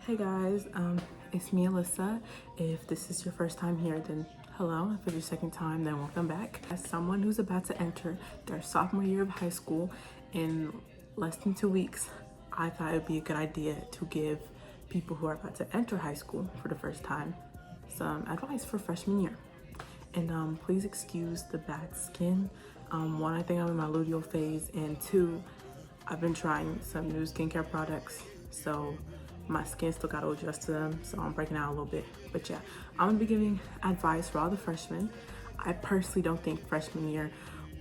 Hey guys, it's me, Alyssa. If this is your first time here, then hello. If it's your second time, then welcome back. As someone who's about to enter their sophomore year of high school in less than 2 weeks, I thought it would be a good idea to give people who are about to enter high school for the first time some advice for freshman year. And please excuse the bad skin. One, I think I'm in my luteal phase, and two, I've been trying some new skincare products, so my skin still got to adjust to them, so I'm breaking out a little bit. But yeah, I'm gonna be giving advice for all the freshmen. I personally don't think freshman year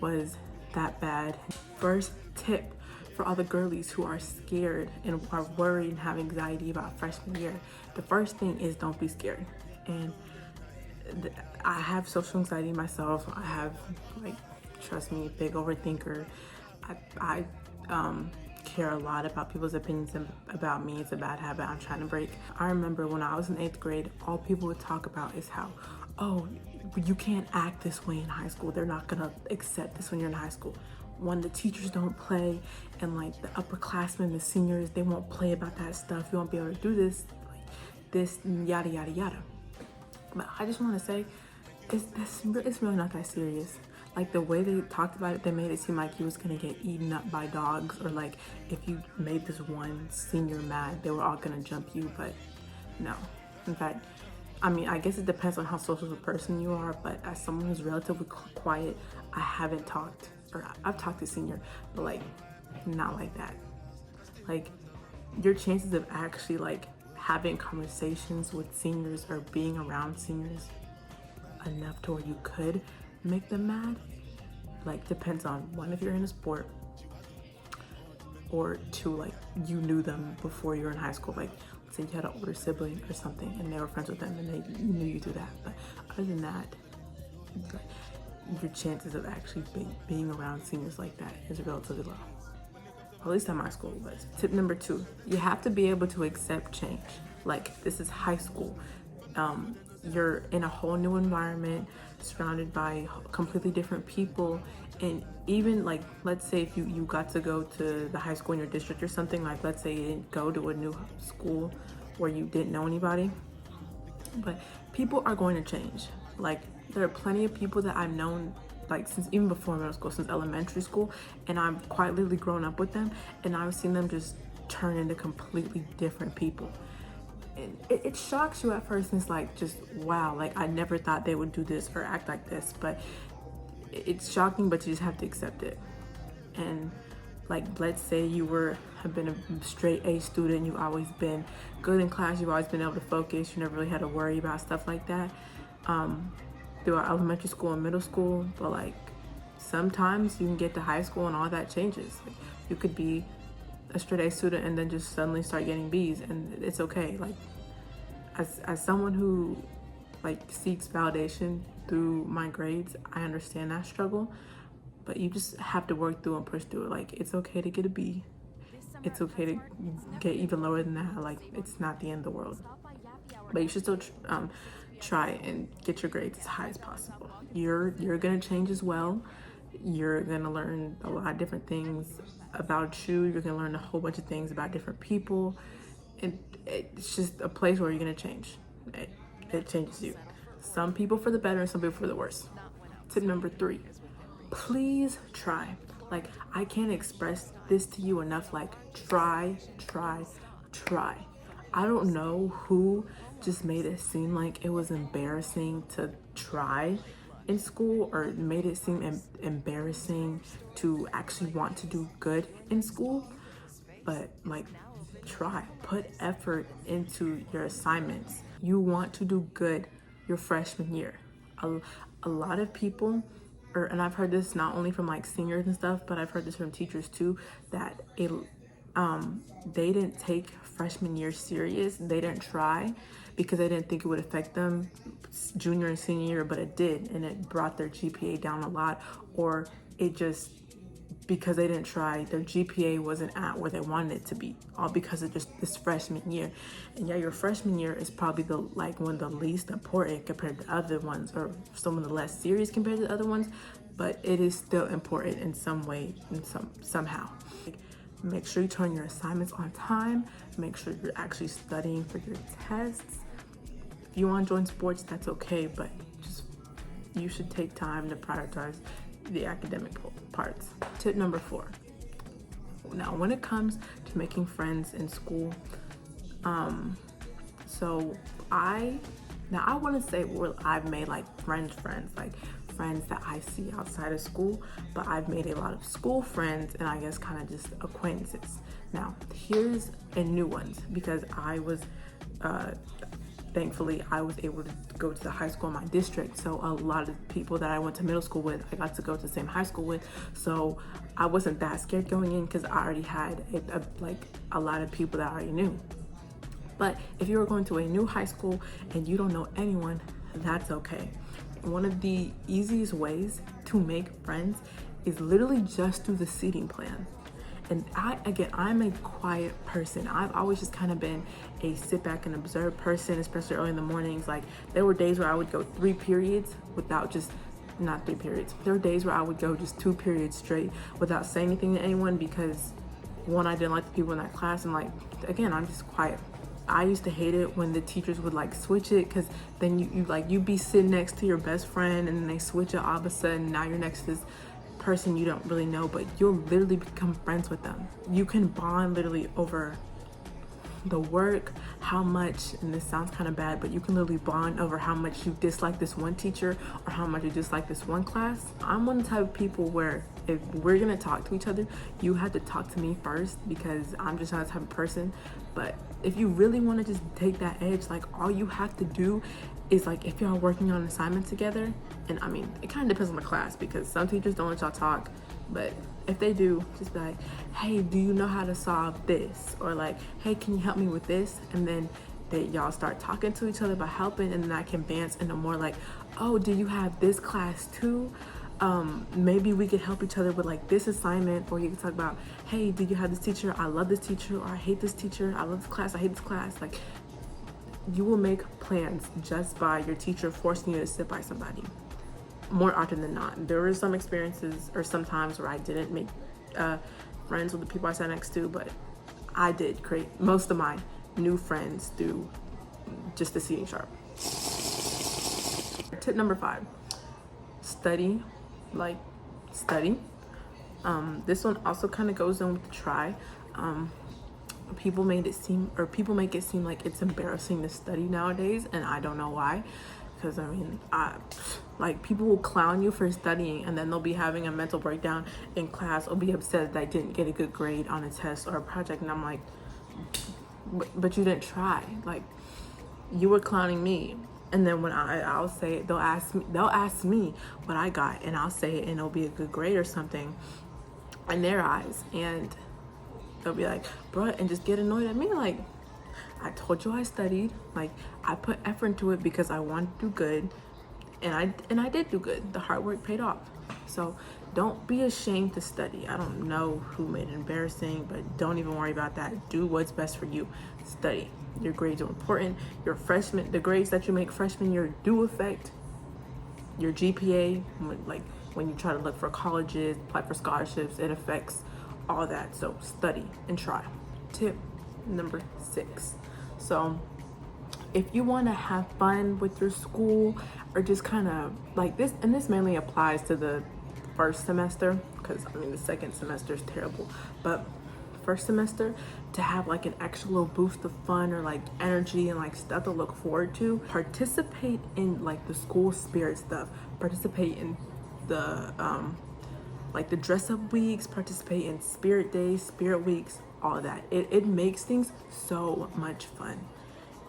was that bad. First tip for all the girlies who are scared and are worried and have anxiety about freshman year, the first thing is don't be scared. And I have social anxiety myself. I have, like, trust me, big overthinker. I care a lot about people's opinions about me. It's a bad habit I'm trying to break. I remember when I was in 8th grade, all people would talk about is how, oh, you can't act this way in high school. They're not gonna accept this when you're in high school. When the teachers don't play, and like the upperclassmen, the seniors, they won't play about that stuff. You won't be able to do this, like this, yada, yada, yada. But I just want to say, it's really not that serious. Like, the way they talked about it, they made it seem like you was gonna get eaten up by dogs, or like if you made this one senior mad, they were all gonna jump you. But no. In fact, I mean, I guess it depends on how social of a person you are, but as someone who's relatively quiet, I haven't talked, or I've talked to senior, but like not like that. Like, your chances of actually like having conversations with seniors or being around seniors enough to where you could make them mad, like, depends on, one, if you're in a sport, or two, like, you knew them before you were in high school. Like, let's say you had an older sibling or something and they were friends with them and you knew you through that. But other than that, like, your chances of actually being around seniors like that is relatively low. At least at my school it was. Tip number 2, you have to be able to accept change. Like, this is high school. You're in a whole new environment, surrounded by completely different people. And even, like, let's say if you got to go to the high school in your district or something, like, let's say you didn't go to a new school where you didn't know anybody, but people are going to change. Like, there are plenty of people that I've known, like, since even before middle school, since elementary school, and I've quite literally grown up with them, and I've seen them just turn into completely different people. And it shocks you at first, and it's like, just wow, like, I never thought they would do this or act like this. But it's shocking, but you just have to accept it. And like, let's say you have been a straight A student, you've always been good in class, you've always been able to focus, you never really had to worry about stuff like that throughout elementary school and middle school. But like, sometimes you can get to high school and all that changes. Like, you could be a straight A student and then just suddenly start getting B's, and it's okay. Like, as someone who, like, seeks validation through my grades, I understand that struggle, but you just have to work through and push through it. Like, it's okay to get a B. It's okay to get even lower than that. Like, it's not the end of the world, but you should still try and get your grades as high as possible. You're gonna change as well. You're gonna learn a lot of different things about you. You're gonna learn a whole bunch of things about different people, and it's just a place where you're gonna change. It changes you. Some people for the better and some people for the worse. Tip number 3, please try. Like, I can't express this to you enough. Like, try. I don't know who just made it seem like it was embarrassing to try in school, or made it seem embarrassing to actually want to do good in school. But like, try, put effort into your assignments. You want to do good your freshman year. A lot of people, and I've heard this not only from like seniors and stuff, but I've heard this from teachers too, that they didn't take freshman year serious. They didn't try because they didn't think it would affect them junior and senior year, but it did, and it brought their GPA down a lot. Or it just, because they didn't try, their GPA wasn't at where they wanted it to be, all because of just this freshman year. And yeah, your freshman year is probably one of the least important compared to other ones, or some of the less serious compared to the other ones, but it is still important in some way, somehow. Make sure you turn your assignments on time. Make sure you're actually studying for your tests. If you want to join sports, that's okay, but just you should take time to prioritize the academic parts. Tip number 4. Now, when it comes to making friends in school, so I want to say, well, I've made like friends, like friends that I see outside of school, but I've made a lot of school friends and I guess kind of just acquaintances. Now, here's a new ones because I was, thankfully, I was able to go to the high school in my district. So a lot of people that I went to middle school with, I got to go to the same high school with. So I wasn't that scared going in because I already had a lot of people that I already knew. But if you were going to a new high school and you don't know anyone, that's okay. One of the easiest ways to make friends is literally just through the seating plan. And I'm a quiet person. I've always just kind of been a sit back and observe person, especially early in the mornings. Like there were days where I would go 3 periods without not 3 periods. There were days where I would go just 2 periods straight without saying anything to anyone because one, I didn't like the people in that class, and I'm just quiet. I used to hate it when the teachers would switch it, because then you'd be sitting next to your best friend and then they switch it all of a sudden. Now you're next to this person you don't really know, but you'll literally become friends with them. You can bond literally over the work, how much, and this sounds kind of bad, but you can literally bond over how much you dislike this one teacher or how much you dislike this one class. I'm one of the type of people where if we're gonna talk to each other, you have to talk to me first because I'm just not the type of person. But if you really want to just take that edge, all you have to do is if y'all working on an assignment together, and I mean, it kind of depends on the class because some teachers don't let y'all talk, but if they do, just be like, hey, do you know how to solve this? Or hey, can you help me with this? And then y'all start talking to each other about helping, and then I can advance into more oh, do you have this class too? Maybe we could help each other with this assignment, or you can talk about, hey, do you have this teacher? I love this teacher, or I hate this teacher. I love this class, I hate this class. You will make plans just by your teacher forcing you to sit by somebody. More often than not, there were some experiences or some times where I didn't make friends with the people I sat next to, but I did create most of my new friends through just the seating chart. Tip number 5, study. Study. This one also kind of goes in with the try. People make it seem like it's embarrassing to study nowadays, and I don't know why. Because I mean, people will clown you for studying, and then they'll be having a mental breakdown in class, or be upset that I didn't get a good grade on a test or a project, and I'm like, but you didn't try. You were clowning me. And then when I'll say it, they'll ask me what I got, and I'll say it, and it'll be a good grade or something in their eyes, and they'll be like, bruh, and just get annoyed at me. I told you I studied. I put effort into it because I wanted to do good, and I did do good. The hard work paid off. So don't be ashamed to study. I don't know who made it embarrassing, but don't even worry about that. Do what's best for you. Study. Your grades are important. The grades that you make freshman year do affect your GPA. When you try to look for colleges, apply for scholarships, it affects all that. So study and try. Tip number 6. So if you want to have fun with your school, or just kind of this, and this mainly applies to the first semester, because I mean the second semester is terrible, but first semester, to have an extra little boost of fun or energy and stuff to look forward to, participate in the school spirit stuff, participate in the the dress up weeks, participate in spirit days, spirit weeks, all of that. It makes things so much fun.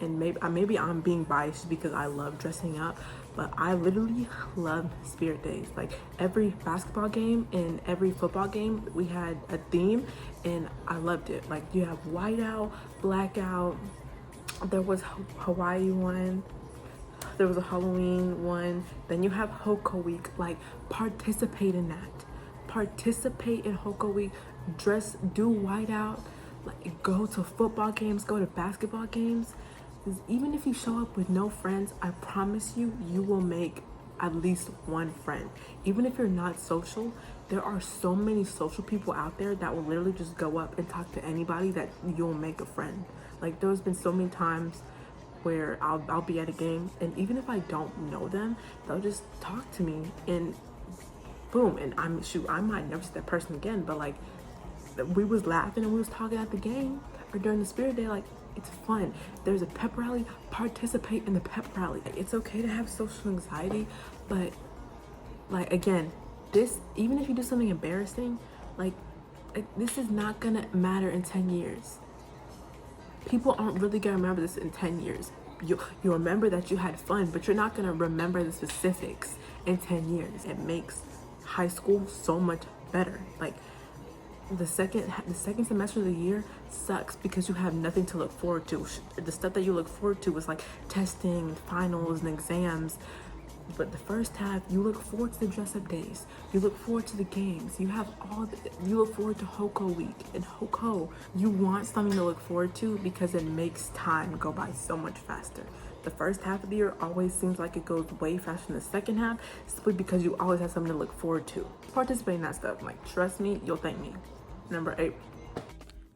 And maybe I'm being biased because I love dressing up, but I literally love spirit days. Every basketball game and every football game, we had a theme, and I loved it. You have whiteout, blackout, there was Hawaii one, there was a Halloween one, then you have Hoko week. Participate in that. Participate in Hoko week. Do whiteout. Go to football games, go to basketball games. Even if you show up with no friends, I promise you will make at least one friend. Even if you're not social, there are so many social people out there that will literally just go up and talk to anybody that you'll make a friend. Like, there's been so many times where I'll be at a game, and even if I don't know them, they'll just talk to me, and boom, and I might never see that person again, but like, we was laughing and we was talking at the game or during the spirit day. Like, it's fun. There's a pep rally, participate in the pep rally. It's okay to have social anxiety, but like, again, this, even if you do something embarrassing, like this is not gonna matter in 10 years. People aren't really gonna remember this in 10 years. You remember that you had fun, but you're not gonna remember the specifics in 10 years. It makes high school so much better. Like, the second semester of the year sucks because you have nothing to look forward to. The stuff that you look forward to is like testing, finals, and exams. But the first half, you look forward to the dress-up days. You look forward to the games. You look forward to HOCO week. And HOCO, you want something to look forward to because it makes time go by so much faster. The first half of the year always seems like it goes way faster than the second half, simply because you always have something to look forward to. Participate in that stuff. Like, trust me, you'll thank me. Number 8.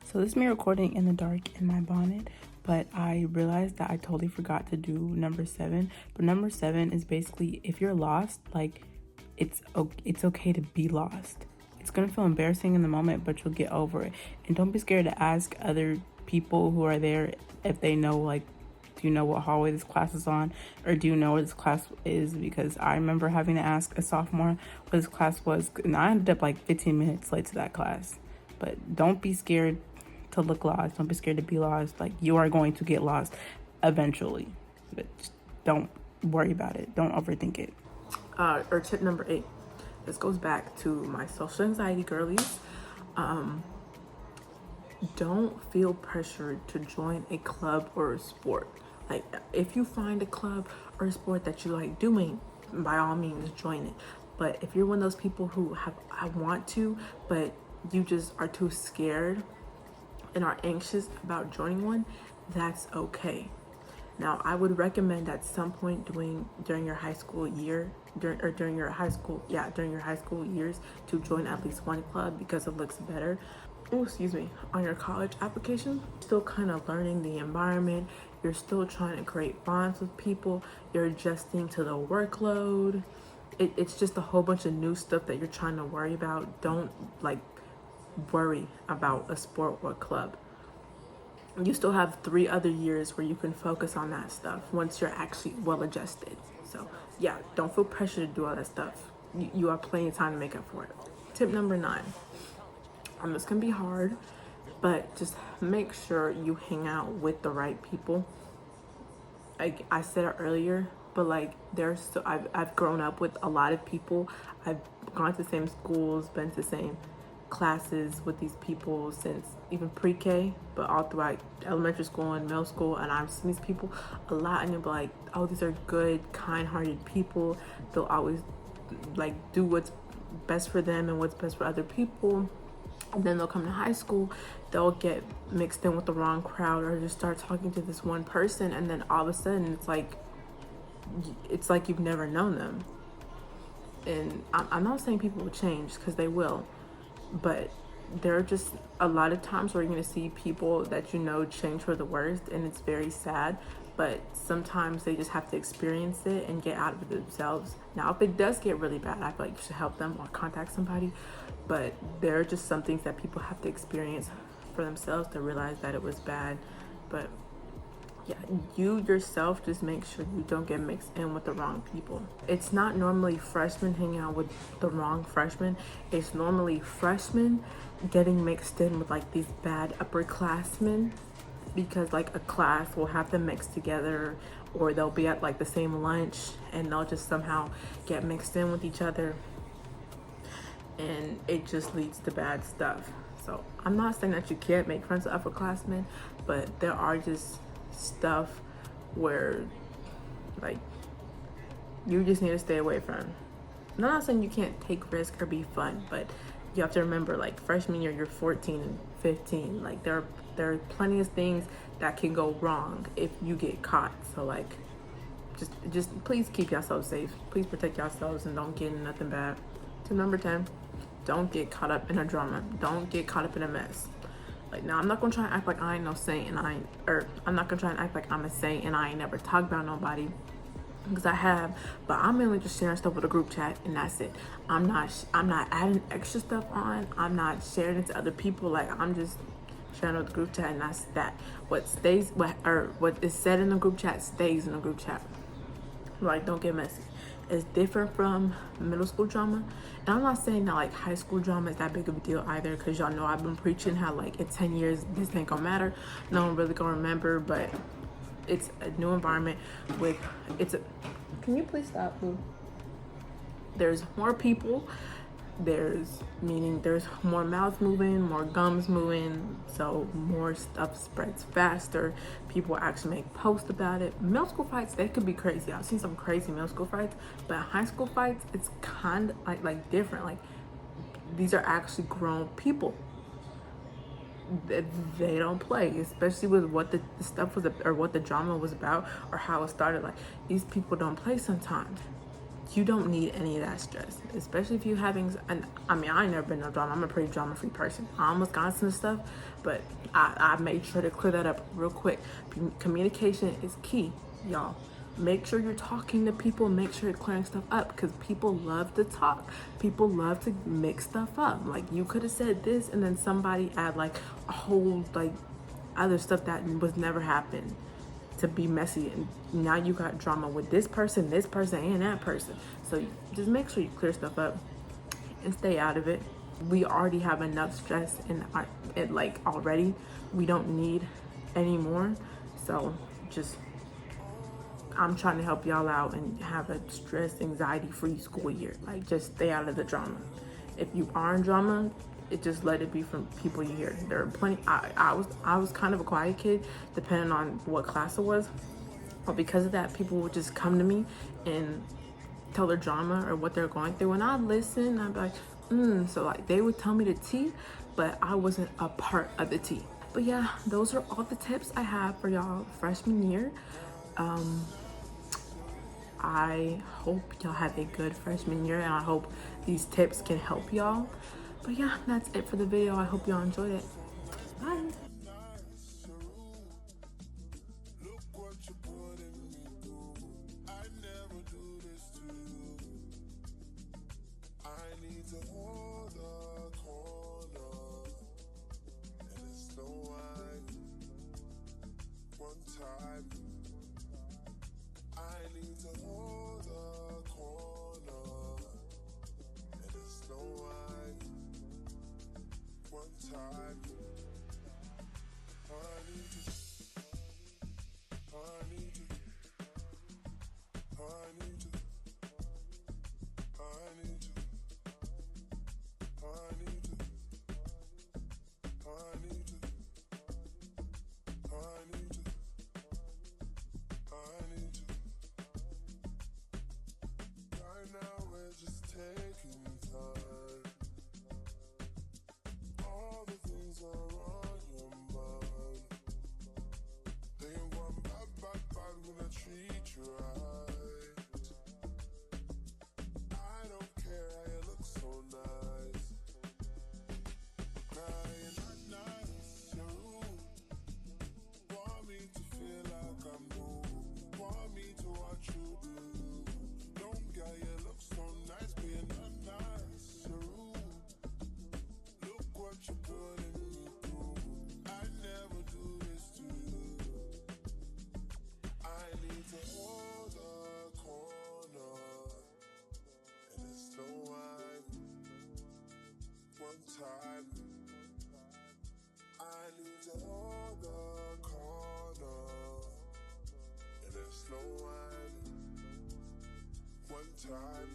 So this is me recording in the dark in my bonnet, but I realized that I totally forgot to do number 7. But number 7 is basically, if you're lost, like, it's okay to be lost. It's gonna feel embarrassing in the moment, but you'll get over it. And don't be scared to ask other people who are there if they know, like, do you know what hallway this class is on, or do you know where this class is? Because I remember having to ask a sophomore what this class was, and I ended up like 15 minutes late to that class. But don't be scared to look lost. Don't be scared to be lost. Like, you are going to get lost eventually, but just don't worry about it. Don't overthink it. Or tip number 8. This goes back to my social anxiety girlies. Don't feel pressured to join a club or a sport. Like, if you find a club or a sport that you like doing, by all means join it. But if you're one of those people who I want to, but you just are too scared and are anxious about joining one, that's okay. Now, I would recommend at some point during your high school year, during your high school years, to join at least one club because it looks better. Oh, excuse me. On your college application, still kind of learning the environment. You're still trying to create bonds with people. You're adjusting to the workload. It's just a whole bunch of new stuff that you're trying to worry about. Don't like worry about a sport or club. You still have 3 other years where you can focus on that stuff once you're actually well adjusted. So yeah, don't feel pressure to do all that stuff. You have plenty of time to make up for it. Tip number 9. This can be hard, but just make sure you hang out with the right people. I said it earlier, but like, I've grown up with a lot of people. I've gone to the same schools, been to the same classes with these people since even pre-K, but all throughout elementary school and middle school, and I've seen these people a lot, and you'll be like, oh, these are good, kind-hearted people. They'll always like do what's best for them and what's best for other people. And then they'll come to high school, they'll get mixed in with the wrong crowd, or just start talking to this one person, and then all of a sudden it's like you've never known them. And I'm not saying people will change, because they will, but there are just a lot of times where you're going to see people that you know change for the worst, and it's very sad. But sometimes they just have to experience it and get out of it themselves. Now, if it does get really bad, I feel like you should help them or contact somebody. But there are just some things that people have to experience for themselves to realize that it was bad. But yeah, you yourself just make sure you don't get mixed in with the wrong people. It's not normally freshmen hanging out with the wrong freshmen. It's normally freshmen getting mixed in with like these bad upperclassmen, because like a class will have them mixed together, or they'll be at like the same lunch and they'll just somehow get mixed in with each other, and it just leads to bad stuff. So I'm not saying that you can't make friends with upperclassmen, but there are just stuff where like you just need to stay away from. I'm not saying you can't take risks or be fun, but you have to remember, like, freshman year, you're 14 and 15. Like, there are plenty of things that can go wrong if you get caught. So like, just please keep yourselves safe. Please protect yourselves and don't get into nothing bad. Tip number 10, don't get caught up in a drama. Don't get caught up in a mess. Like, now I'm not gonna try and act like I ain't no saint, and I'm not gonna try and act like I'm a saint and I ain't never talked about nobody, because I have, but I'm mainly just sharing stuff with a group chat, and that's it. I'm not adding extra stuff on. I'm not sharing it to other people. Like, I'm just sharing with the group chat, and that's that. What is said in the group chat stays in the group chat. Like, don't get messy. It's different from middle school drama. And I'm not saying that like high school drama is that big of a deal either, because y'all know I've been preaching how like in 10 years this ain't gonna matter. No one really gonna remember, but it's a new environment with can you please stop, boo? There's more people. There's more mouths moving, more gums moving, so more stuff spreads faster. People actually make posts about it. Middle school fights, they could be crazy. I've seen some crazy middle school fights, but high school fights, it's kind of like different. Like, these are actually grown people. They don't play, especially with what the stuff was, or what the drama was about, or how it started. Like, these people don't play sometimes. You don't need any of that stress, especially if you're having, and I mean, I ain't never been no drama. I'm a pretty drama-free person. I almost got into stuff, but I made sure to clear that up real quick. Communication is key, y'all. Make sure you're talking to people. Make sure you're clearing stuff up, because people love to talk. People love to mix stuff up. Like, you could have said this, and then somebody add like a whole like other stuff that was never happened, to be messy, and now you got drama with this person, and that person. So just make sure you clear stuff up and stay out of it. We already have enough stress in it, like, already. We don't need any more. So just, I'm trying to help y'all out and have a stress, anxiety-free school year. Like, just stay out of the drama. If you are in drama, just let it be from people you hear. There are plenty. I was kind of a quiet kid, depending on what class it was. But because of that, people would just come to me and tell their drama or what they're going through, and I'd listen. I'd be like, so like they would tell me the tea, but I wasn't a part of the tea. But yeah, those are all the tips I have for y'all freshman year. I hope y'all have a good freshman year, and I hope these tips can help y'all. But yeah, that's it for the video. I hope y'all enjoyed it. Bye. One time